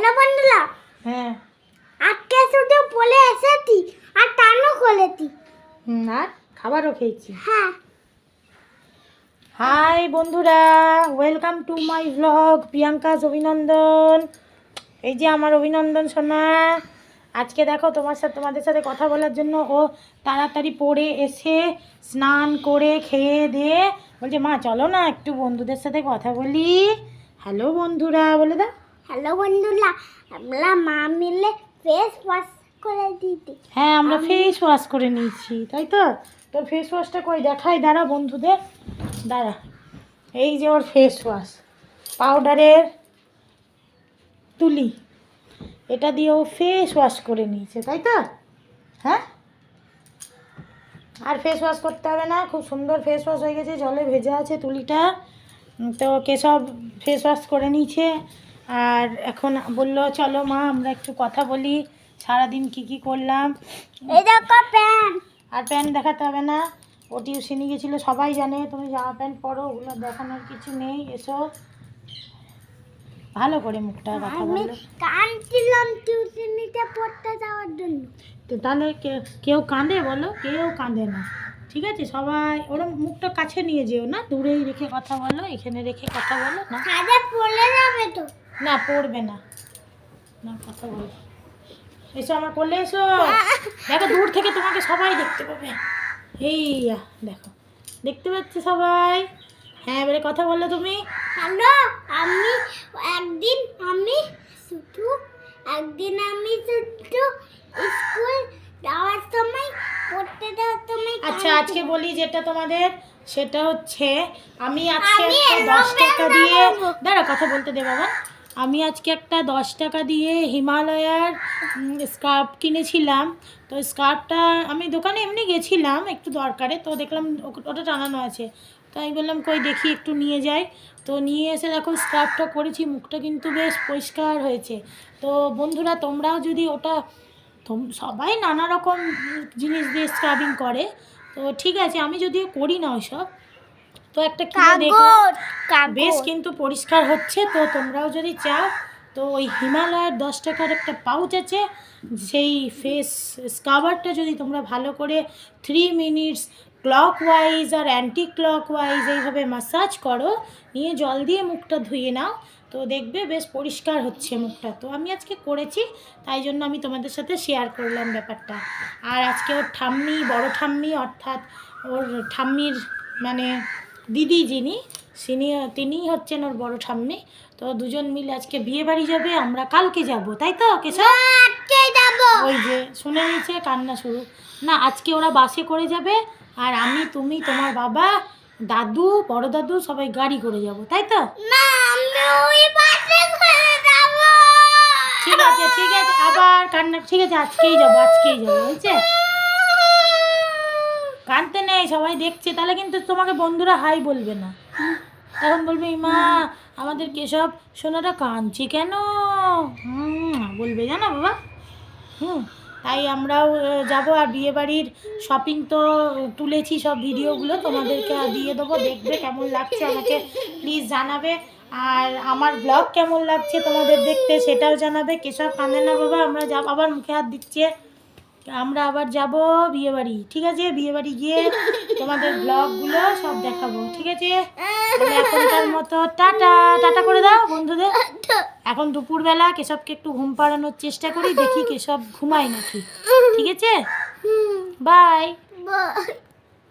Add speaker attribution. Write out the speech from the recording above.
Speaker 1: Hello বন্ধুরা।
Speaker 2: হ্যাঁ,
Speaker 1: আজকে শুধু বলে এসেছি আর টানও খুলেছি।
Speaker 2: আর খাবারও খেয়েছি।
Speaker 1: হ্যাঁ।
Speaker 2: হাই বন্ধুরা, welcome to my blog Priyanka's অভিনন্দন। এই যে আমার অভিনন্দন সোনা। আজকে দেখো তোমাদের সাথে কথা বলার জন্য ও তাড়াতাড়ি পড়ে এসে স্নান করে খেয়ে দিয়ে বলছে মা চলো না একটু বন্ধুদের সাথে কথা বলি। হ্যালো বন্ধুরা বলে দাও।
Speaker 1: হ্যালো বন্ধুরা, আমরা মা মিলে ফেস ওয়াশ করে দিতে।
Speaker 2: হ্যাঁ, আমরা ফেস ওয়াশ করে নিয়েছি, তাই তো। তোর ফেস ওয়াশটা কই দেখাই, দাঁড়া বন্ধুদের, দাঁড়া। এই যে ওর ফেস ওয়াশ, পাউডারের তুলি, এটা দিয়ে ও ফেস ওয়াশ করে নিয়েছে, তাই তো। হ্যাঁ, আর ফেস ওয়াশ করতে হবে না, খুব সুন্দর ফেস ওয়াশ হয়ে গেছে, জলে ভেজা আছে তুলিটা। তো কেশব ফেস ওয়াশ করে নিয়েছে। আর এখন বললো চলো মা আমরা একটু কথা বলি, সারাদিন কি কি করলাম।
Speaker 1: এই দেখো প্যান্ট।
Speaker 2: আর প্যান্ট দেখাতে হবে না, ও টিউশনি গেছিলো, সবাই জানে। তুমি জামা প্যান্ট পরো, ওগুলো দেখানোর কিছু নেই। এসো ভালো করে মুখটা কথা
Speaker 1: আমি
Speaker 2: বলো।
Speaker 1: কাঁদছিলাম টিউশনিতে পড়তে যাওয়ার জন্য।
Speaker 2: তো তাহলে কেউ কাঁদে বলো? কেউ কাঁদে না, ঠিক আছে। সবাই ওরম মুখটা কাছে নিয়ে যেও না, দূরেই রেখে কথা বলো, এখানে রেখে কথা বলো না।
Speaker 1: কাজে পড়ে যাবে তো।
Speaker 2: না, পড়বে না, না কথা বলো। এসো আমার কোলে এসো। দেখো দূর থেকে তোমাকে সবাই দেখতে পাবে। এই দেখো, দেখতে পাচ্ছে সবাই। হ্যাঁ, এবারে কথা বললো তুমি।
Speaker 1: হ্যালো, আমি শুধু স্কুল যাওয়ার সময় পড়তে যাওয়ার সময়।
Speaker 2: আচ্ছা, আজকে বলি যেটা তোমাদের, সেটা হচ্ছে আমি আজকে একটা 10 টাকা দিয়ে, দাঁড়া কথা বলতে দে বাবা। আমি আজকে একটা 10 টাকা দিয়ে হিমালয়ার স্কার্ফ কিনেছিলাম। তো স্কার্ফটা আমি দোকানে এমনি গেছিলাম একটু দরকারে, তো দেখলাম ওটা টানানো আছে। তো আমি বললাম কই দেখি একটু নিয়ে যাই। তো নিয়ে এসে দেখো স্কার্ফটা করেছি, মুখটা কিন্তু বেশ পরিষ্কার হয়েছে। তো বন্ধুরা তোমরাও যদি ওটা, সবাই নানা রকম জিনিস দিয়ে স্ক্রাবিং করে, তো ঠিক আছে, আমি যদিও করি না ওইসব। তো একটা কিনে দেখলাম বেশ কিন্তু পরিষ্কার হচ্ছে। তো তোমরাও যদি চাও তো ওই হিমালয়ের 10 টাকার একটা পাউচ আছে, সেই ফেস স্ক্রাবারটা যদি তোমরা ভালো করে 3 মিনিটস ক্লকওয়াইজ আর অ্যান্টি ক্লকওয়াইজ এইভাবে ম্যাসাজ করো, নিয়ে জল দিয়ে মুখটা ধুয়ে নাও, তো দেখবে বেশ পরিষ্কার হচ্ছে মুখটা। তো আমি আজকে করেছি, তাই জন্য আমি তোমাদের সাথে শেয়ার করলাম ব্যাপারটা। আর আজকে ওর ঠাম্মি, বড় ঠাম্মি, অর্থাৎ ওর ঠাম্মির মানে দিদি যিনি, তিনিই হচ্ছেন ওর বড় ঠাম্মি। তো দুজন মিলে আজকে বিয়ে বাড়ি যাবে, আমরা কালকে যাব, তাই তো কেশব? ওই যে শুনে নিয়েছে, কান্না শুরু। না, আজকে ওরা বাসে করে যাবে, আর আমি, তুমি, তোমার বাবা, দাদু, বড় দাদু সবাই গাড়ি করে যাব, তাই তো? ঠিক আছে, ঠিক আছে, আবার কান্না। ঠিক আছে, আজকেই যাবো হয়েছে, কাঁদতে নেই, সবাই দেখছে। তাহলে কিন্তু তোমাকে বন্ধুরা হাই বলবে না, তখন বলবে মা আমাদের কেশব সোনাটা কাঁদছে কেন, বলবে, জানো বাবা। তাই আমরাও যাব। আর বিয়েবাড়ির শপিং তো তুলেছি, সব ভিডিওগুলো তোমাদেরকে দিয়ে দেবো, দেখবে কেমন লাগছে আমাকে প্লিজ জানাবে। আর আমার ব্লগ কেমন লাগছে তোমাদের দেখতে সেটাও জানাবে। কেশব কাঁদে না বাবা, আমরা যাব, আবার মুখে হাত দিচ্ছে, আমরা আবার যাব বিয়েবাড়ি, ঠিক আছে। বিয়েবাড়ি গিয়ে তোমাদের ব্লগগুলো সব দেখাবো, ঠিক আছে। এখনকার মতো টাটা, টাটা করে দাও বন্ধুদের। এখন দুপুরবেলা কেশবকে একটু ঘুম পাড়ানোর চেষ্টা করি, দেখি কেশব ঘুমায় নাকি, ঠিক আছে। বাই।